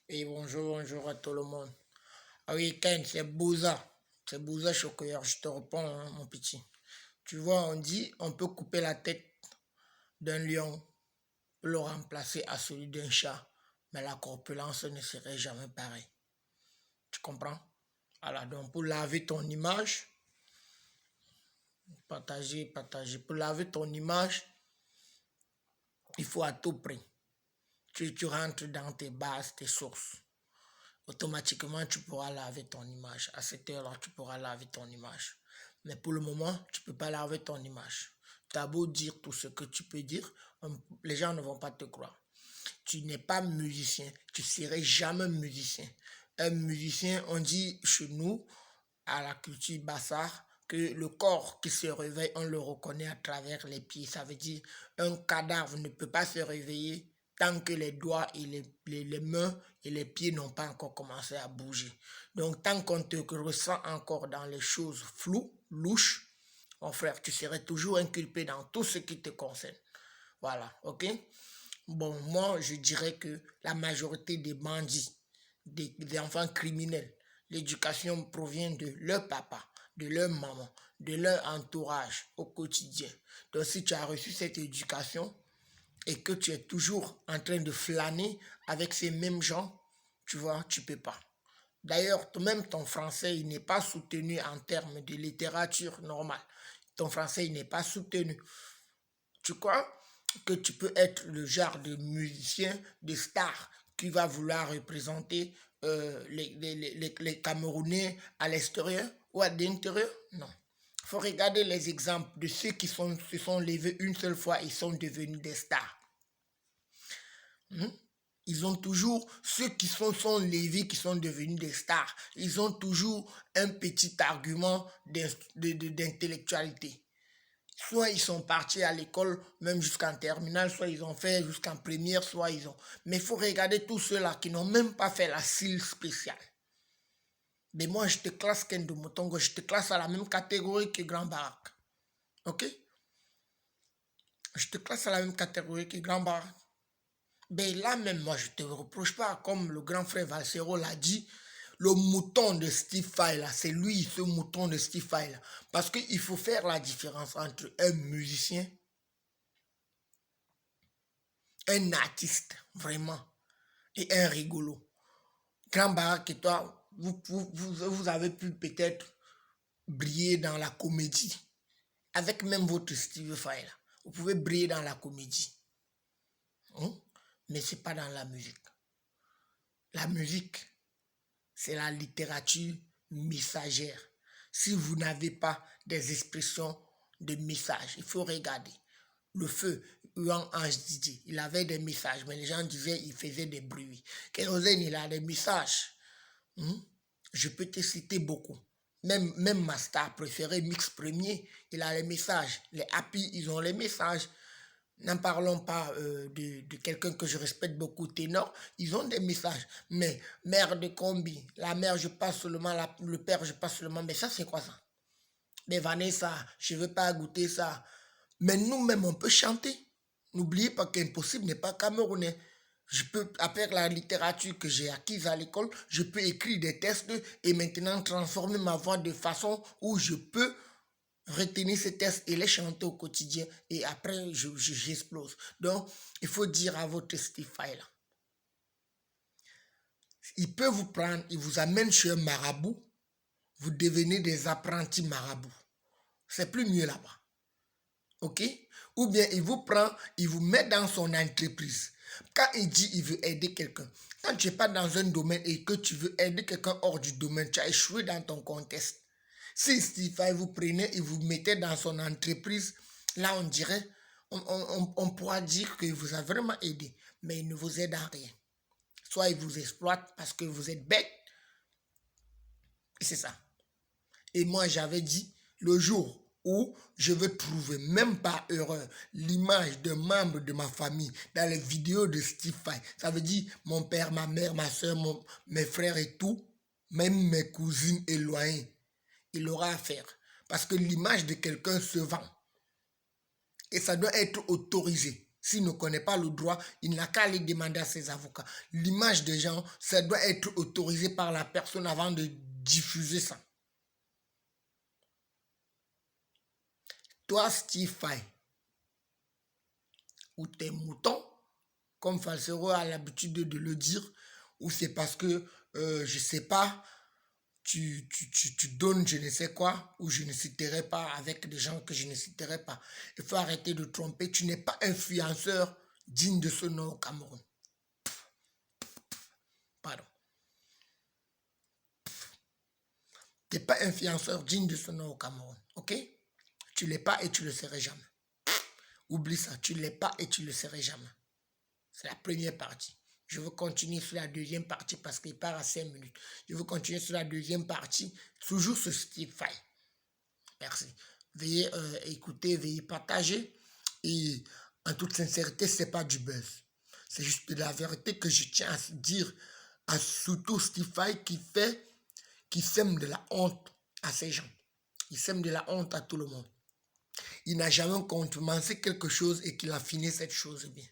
Et bonjour, bonjour à tout le monde. Ah oui, Ken, c'est Bouza. C'est Bouza Chocoyer, je te réponds, hein, mon petit. Tu vois, on dit, on peut couper la tête d'un lion pour le remplacer à celui d'un chat, mais la corpulence ne serait jamais pareille. Tu comprends? Voilà, donc pour laver ton image, partager. Pour laver ton image, il faut à tout prix. Tu rentres dans tes bases, tes sources. Automatiquement, tu pourras laver ton image. À cette heure-là, tu pourras laver ton image. Mais pour le moment, tu ne peux pas laver ton image. Tu as beau dire tout ce que tu peux dire, les gens ne vont pas te croire. Tu n'es pas musicien, tu ne serais jamais musicien. Un musicien, on dit chez nous, à la culture bassard, que le corps qui se réveille, on le reconnaît à travers les pieds. Ça veut dire un cadavre ne peut pas se réveiller tant que les doigts et les mains et les pieds n'ont pas encore commencé à bouger. Donc, tant qu'on te ressent encore dans les choses floues, louches, mon frère, tu serais toujours inculpé dans tout ce qui te concerne. Voilà, ok? Bon, moi, je dirais que la majorité des bandits, des enfants criminels, l'éducation provient de leur papa, de leur maman, de leur entourage au quotidien. Donc, si tu as reçu cette éducation, et que tu es toujours en train de flâner avec ces mêmes gens, tu vois, tu peux pas. D'ailleurs, même ton français, il n'est pas soutenu en termes de littérature normale. Ton français, il n'est pas soutenu. Tu crois que tu peux être le genre de musicien, de star qui va vouloir représenter les Camerounais à l'extérieur ou à l'intérieur? Non. Il faut regarder les exemples de ceux qui se sont levés une seule fois et sont devenus des stars. Ils ont toujours, ceux qui sont levés, qui sont devenus des stars, ils ont toujours un petit argument d'intellectualité. Soit ils sont partis à l'école, même jusqu'en terminale, soit ils ont fait jusqu'en première, soit ils ont... Mais il faut regarder tous ceux-là qui n'ont même pas fait la CIL spéciale. Mais moi, je te classe Ken de Motongo, je te classe à la même catégorie que Grand Barak. Ok? Je te classe à la même catégorie que Grand Barak. Ben là même, moi, je ne te reproche pas, comme le grand frère Valsero l'a dit, le mouton de Steve Vai, là, c'est lui, ce mouton de Steve Vai, là. Parce qu'il faut faire la différence entre un musicien, un artiste, vraiment, et un rigolo. Grand Barak et toi, vous avez pu peut-être briller dans la comédie, avec même votre Steve Vai, là. Vous pouvez briller dans la comédie. Mais ce n'est pas dans la musique. La musique, c'est la littérature messagère. Si vous n'avez pas des expressions de messages, il faut regarder. Le feu, Huang Ange Didier, il avait des messages, mais les gens disaient qu'il faisait des bruits. Kérosène, il a des messages. Je peux te citer beaucoup. Même ma star préférée, Mix Premier, il a les messages. Les Happy, ils ont les messages. N'en parlons pas de quelqu'un que je respecte beaucoup, Ténor. Ils ont des messages. Mais mère de combi, la mère, je passe seulement, le père, je passe seulement. Mais ça, c'est quoi ça? Mais Vanessa, je ne veux pas goûter ça. Mais nous-mêmes, on peut chanter. N'oubliez pas qu'Impossible n'est pas camerounais. Je peux, avec la littérature que j'ai acquise à l'école, je peux écrire des textes et maintenant transformer ma voix de façon où je peux retenir ces textes et les chanter au quotidien et après j'explose. Donc, il faut dire à votre Spotify là, il peut vous prendre, il vous amène chez un marabout, vous devenez des apprentis marabouts. C'est plus mieux là-bas. Ok? Ou bien il vous prend, il vous met dans son entreprise. Quand il dit il veut aider quelqu'un, quand tu n'es pas dans un domaine et que tu veux aider quelqu'un hors du domaine, tu as échoué dans ton contexte. Si Steve vous prenez et vous mettez dans son entreprise, là on dirait, on pourra dire qu'il vous a vraiment aidé, mais il ne vous aide en rien. Soit il vous exploite parce que vous êtes bête, et c'est ça. Et moi j'avais dit, le jour où je veux trouver, même par erreur, l'image d'un membre de ma famille dans les vidéos de Steve Vai, ça veut dire mon père, ma mère, ma soeur, mes frères et tout, même mes cousines éloignées, il aura à faire. Parce que l'image de quelqu'un se vend. Et ça doit être autorisé. S'il ne connaît pas le droit, il n'a qu'à aller demander à ses avocats. L'image des gens, ça doit être autorisé par la personne avant de diffuser ça. Toi, Steve Fay, ou tes moutons, comme Falsero a l'habitude de le dire, ou c'est parce que, je ne sais pas, tu donnes je ne sais quoi, ou je ne citerai pas avec des gens que je ne citerai pas. Il faut arrêter de tromper. Tu n'es pas influenceur digne de ce nom au Cameroun. Pardon. Tu n'es pas influenceur digne de ce nom au Cameroun. Ok? Tu ne l'es pas et tu ne le serai jamais. Oublie ça. Tu ne l'es pas et tu ne le serai jamais. C'est la première partie. Je veux continuer sur la deuxième partie parce qu'il part à 5 minutes. Je veux continuer sur la deuxième partie, toujours sur Steve Fay. Merci. Veuillez écouter, veuillez partager. Et en toute sincérité, ce n'est pas du buzz. C'est juste de la vérité que je tiens à dire à surtout Steve Fay qui sème de la honte à ces gens. Il sème de la honte à tout le monde. Il n'a jamais commencé quelque chose et qu'il a fini cette chose bien.